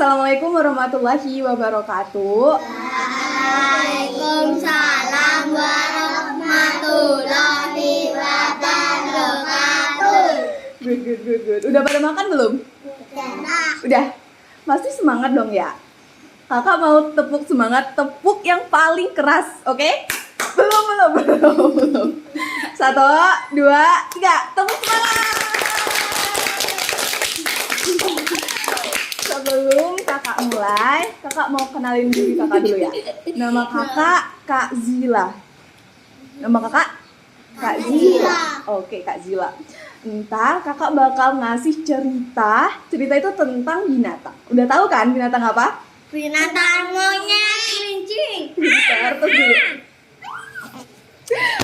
Assalamualaikum warahmatullahi wabarakatuh. Waalaikumsalam warahmatullahi wabarakatuh. Good. Udah pada makan belum? Udah. Masih semangat dong ya? Kakak mau tepuk semangat, tepuk yang paling keras, oke? Belum. 1, 2, 3, tepuk semangat! Sebelum kakak mulai, kakak mau kenalin diri kakak dulu ya. Nama kakak Kak Zila. Nama kakak? Kak Zila. Oke, Kak Zila. Ntar kakak bakal ngasih cerita. Cerita itu tentang binatang. Udah tahu kan binatang apa? Binatang monyet kelinci. Terus dulu.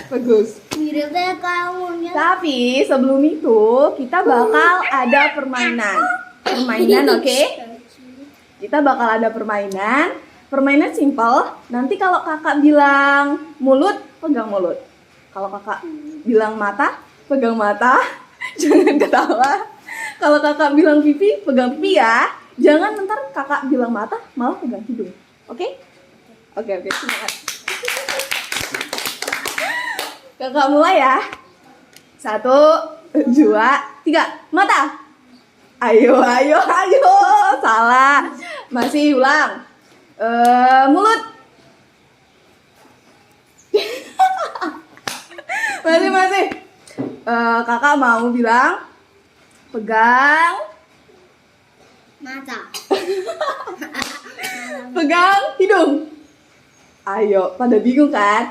Bagus. Miripnya kayak monyet. Tapi sebelum itu kita bakal ada permainan. Oke? Kita bakal ada permainan. Permainan simple. Nanti kalau kakak bilang mulut, pegang mulut. Kalau kakak bilang mata, pegang mata. Jangan ketawa. Kalau kakak bilang pipi, pegang pipi ya. Jangan ntar kakak bilang mata, malah pegang hidung. Oke? Oke, semangat. Kakak mulai ya. 1, 2, 3, mata. Ayo. Salah. Masih ulang. Mulut. Masih. Kakak mau bilang pegang Mata. pegang hidung. Ayo, pada bingung kan?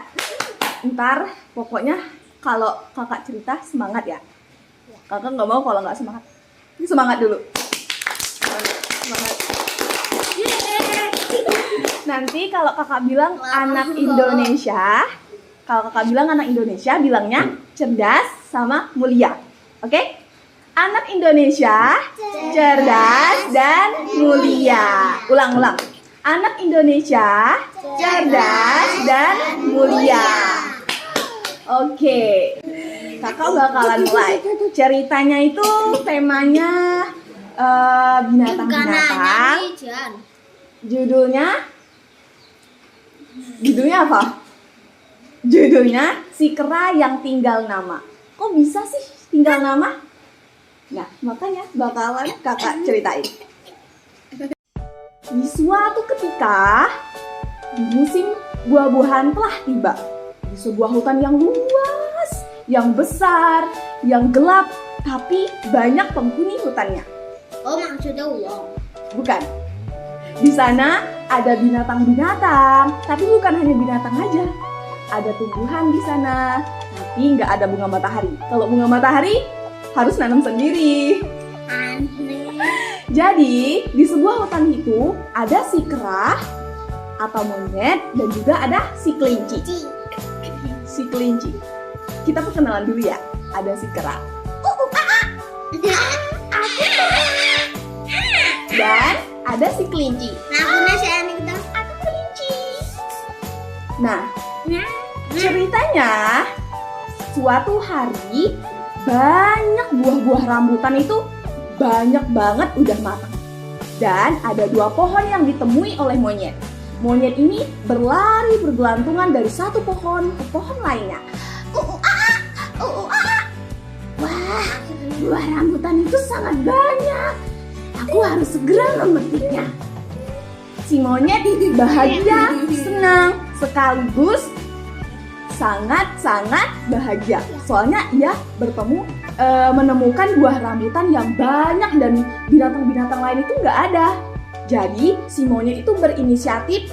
Ntar pokoknya kalau kakak cerita semangat ya. Kakak nggak mau kalau nggak semangat. Semangat dulu. Semangat. Nanti kalau kakak bilang anak Indonesia, bilangnya cerdas sama mulia. Oke? Anak Indonesia cerdas dan mulia. Ulang. Anak Indonesia cerdas dan mulia. Oke. Kakak bakalan mulai. Ceritanya itu temanya binatang-binatang. Judulnya apa? Judulnya Si Kera Yang Tinggal Nama. Kok bisa sih tinggal nama? Nah, makanya bakalan kakak ceritain. Di suatu ketika, di musim buah-buahan telah tiba. Di sebuah hutan yang luas, yang besar, yang gelap, tapi banyak penghuni hutannya. Oh, maksudnya uang. Bukan. Di sana ada binatang-binatang, tapi bukan hanya binatang aja. Ada tumbuhan di sana, tapi nggak ada bunga matahari. Kalau bunga matahari harus nanam sendiri. Aneh. Jadi di sebuah hutan itu ada si kera atau monyet dan juga ada si kelinci. Kita perkenalan dulu ya. Ada si kera. Dan ada si kelinci. Aku kelinci. Nah, ceritanya suatu hari banyak buah-buah rambutan itu banyak banget udah matang. Dan ada 2 pohon yang ditemui oleh monyet. Monyet ini berlari bergelantungan dari satu pohon ke pohon lainnya. Wah, buah rambutan itu sangat banyak. Aku harus segera memetiknya. Si monyet bahagia, senang, sekaligus sangat bahagia. Soalnya ia menemukan buah rambutan yang banyak dan binatang-binatang lain itu nggak ada. Jadi si monyet itu berinisiatif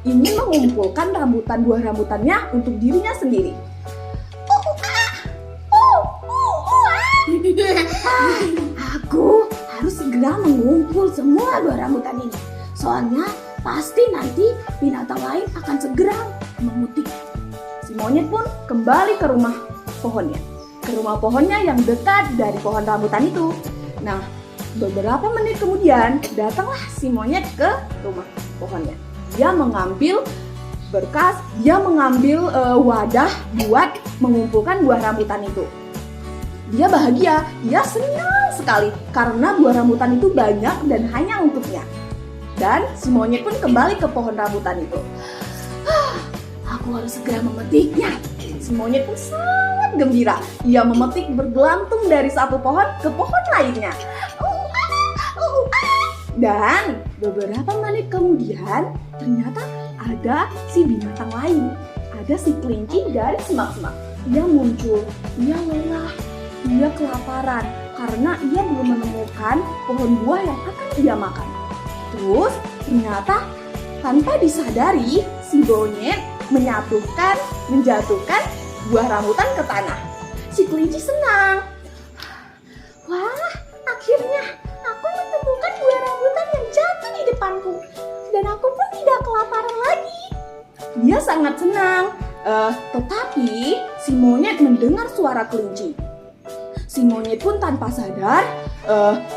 ingin mengumpulkan buah rambutannya untuk dirinya sendiri. Aku harus segera mengumpul semua buah rambutan ini. Soalnya pasti nanti binatang lain akan segera memetik. Si monyet pun kembali ke rumah pohonnya yang dekat dari pohon rambutan itu. Nah, beberapa menit kemudian datanglah si monyet ke rumah pohonnya. Dia mengambil berkas, dia mengambil wadah buat mengumpulkan buah rambutan itu. Dia bahagia, dia senang sekali karena buah rambutan itu banyak dan hanya untuknya. Dan si monyet pun kembali ke pohon rambutan itu. Aku harus segera memetiknya. Si monyet pun sangat gembira. Ia memetik bergelantung dari satu pohon ke pohon lainnya. Dan beberapa menit kemudian ternyata ada si binatang lain. Ada si kelinci dari semak-semak. Ia muncul, ia lelah, ia kelaparan karena ia belum menemukan pohon buah yang akan ia makan. Terus ternyata tanpa disadari si monyet menjatuhkan buah rambutan ke tanah. Si kelinci senang. Wah, akhirnya aku menemukan buah rambutan yang jatuh di depanku. Dan aku pun tidak kelaparan lagi. Dia sangat senang. Tetapi si monyet mendengar suara kelinci. Si monyet pun tanpa sadar,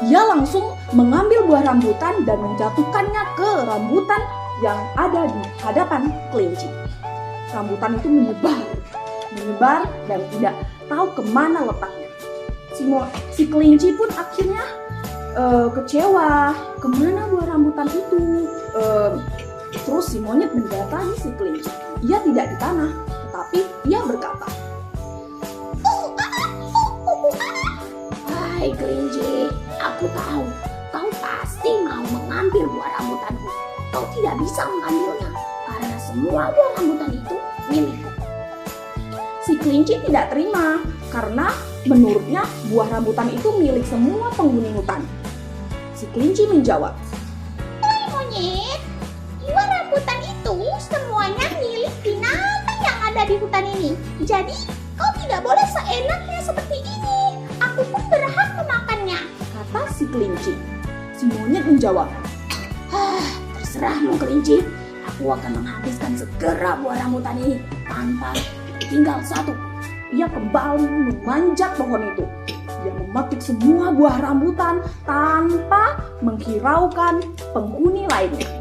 ia langsung mengambil buah rambutan dan menjatuhkannya ke rambutan yang ada di hadapan kelinci. Rambutan itu menyebar dan tidak tahu kemana letaknya. Si kelinci pun akhirnya kecewa, kemana buah rambutan itu? Terus si monyet mendatangi si kelinci. Ia tidak di tanah, tetapi ia berkata, "Hai kelinci, aku tahu kau pasti mau mengambil buah rambutanku. Kau tidak bisa mengambilnya karena semua buah rambutan itu milikku." Si kelinci tidak terima karena menurutnya buah rambutan itu milik semua penghuni hutan. Si kelinci menjawab, Hai monyet, buah rambutan itu semuanya milik binatang yang ada di hutan ini. Jadi kau tidak boleh seenaknya seperti ini. Aku pun berhak memakannya, kata si kelinci. Si monyet menjawab, terserahmu kelinci. Aku akan menghabiskan segera buah rambutan ini tanpa tinggal satu. Ia kembali memanjat pohon itu. Dia memetik semua buah rambutan tanpa menghiraukan penghuni lainnya.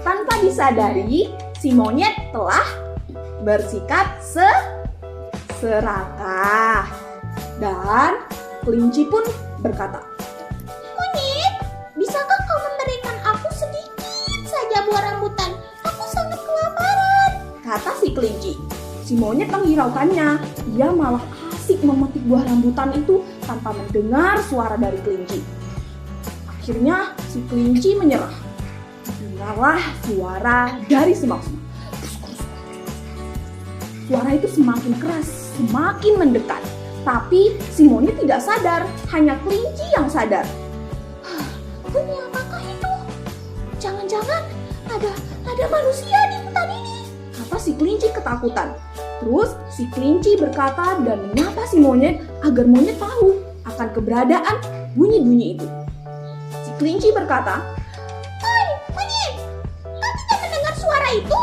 Tanpa disadari, si monyet telah bersikap serakah. Dan kelinci pun berkata, Monyet, bisakah kau memberikan aku sedikit saja buah rambutan? Aku sangat kelaparan, kata si kelinci. Si monyet menghiraukannya. Ia malah asik memetik buah rambutan itu tanpa mendengar suara dari kelinci. Akhirnya si kelinci menyerah. Dengarlah suara dari semak-semak. Suara itu semakin keras, semakin mendekat. Tapi si monyet tidak sadar, hanya kelinci yang sadar. bunyi apakah itu? Jangan-jangan ada manusia di hutan ini, kata si kelinci ketakutan. Terus si kelinci berkata dan menyapa si monyet agar monyet tahu akan keberadaan bunyi-bunyi itu. Si kelinci berkata, Hai monyet, kau tidak mendengar suara itu?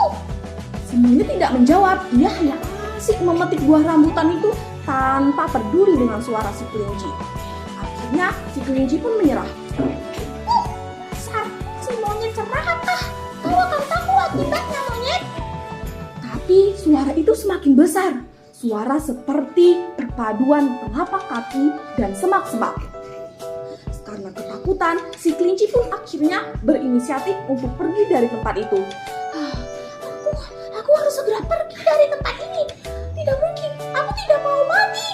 si monyet tidak menjawab. Dia hanya asik memetik buah rambutan itu tanpa peduli dengan suara si kelinci. Akhirnya si kelinci pun menyerah. Dasar si monyet serakah. Kau akan tahu akibatnya monyet. Tapi suara itu semakin besar. Suara seperti perpaduan telapak kaki dan semak-semak. Karena ketakutan, si kelinci pun akhirnya berinisiatif untuk pergi dari tempat itu. Aku harus segera pergi dari tempat ini. Tidak mungkin, aku tidak mau mati.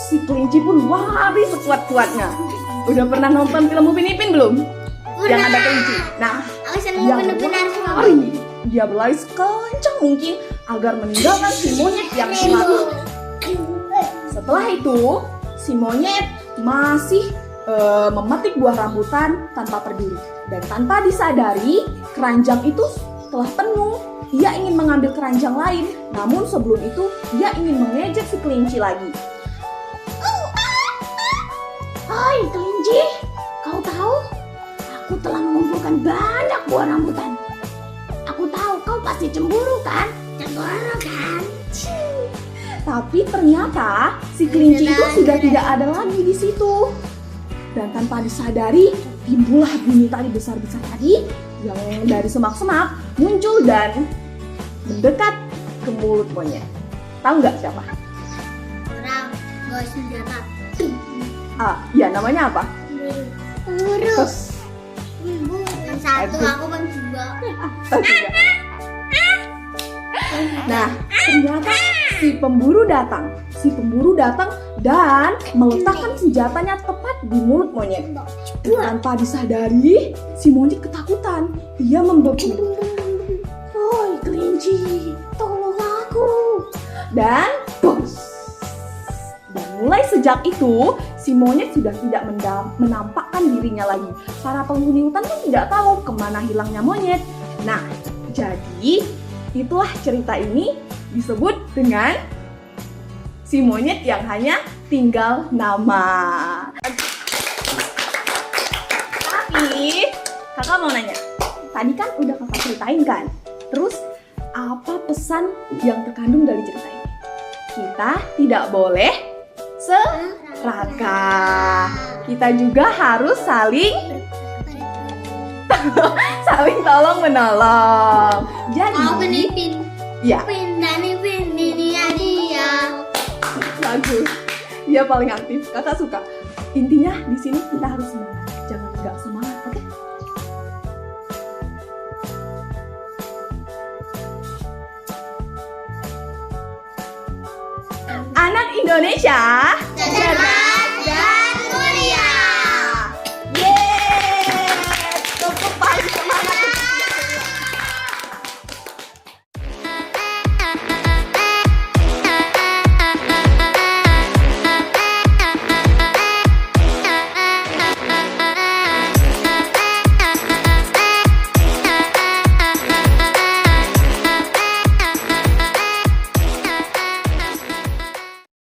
Si kelinci pun lari sekuat-kuatnya. Udah pernah nonton film Upin Ipin belum? Yang ada kelinci. Nah, Aku senang dia benar-benar berlari. Dia berlari sekencang mungkin agar meninggalkan si monyet yang semangat. Setelah itu, si monyet masih memetik buah rambutan tanpa peduli. Dan tanpa disadari, keranjang itu telah penuh. Dia ingin mengambil keranjang lain, namun sebelum itu dia ingin mengejek si kelinci lagi. Hai kelinci, kau tahu? Aku telah mengumpulkan banyak buah rambutan. Aku tahu kau pasti cemburu kan? Cemburu kan? Tapi ternyata si kelinci itu sudah tidak ada lagi di situ. Dan tanpa disadari, timbullah bunyi tali besar-besar tadi yang dari semak-semak muncul dan mendekat ke mulut monyet. Tahu nggak siapa? Orang bawa senjata. Ya namanya apa? Urus. Yang satu aku berdua. Oh, tidak. Nah, ternyata si pemburu datang. Si pemburu datang dan meletakkan senjatanya tepat di mulut monyet. Tanpa disadari, si monyet ketakutan. Ia membeku. Woi, kelinci, tolong aku. Dan bos. Dan mulai sejak itu, si monyet sudah tidak menampakkan dirinya lagi. Para penghuni hutan pun tidak tahu kemana hilangnya monyet. Nah, jadi itulah cerita ini disebut dengan si monyet yang hanya tinggal nama. Tapi kakak mau nanya, tadi kan udah kakak ceritain kan? Terus apa pesan yang terkandung dari cerita ini? Kita tidak boleh serakah. Kita juga harus saling tolong menolong. Jadi, Mau penipin. ya Pin dan ipin ini dia. bagus. Dia paling aktif. Kakak suka. Intinya di sini kita harus semangat. Jangan nggak semangat, oke? Anak Indonesia, Cerdas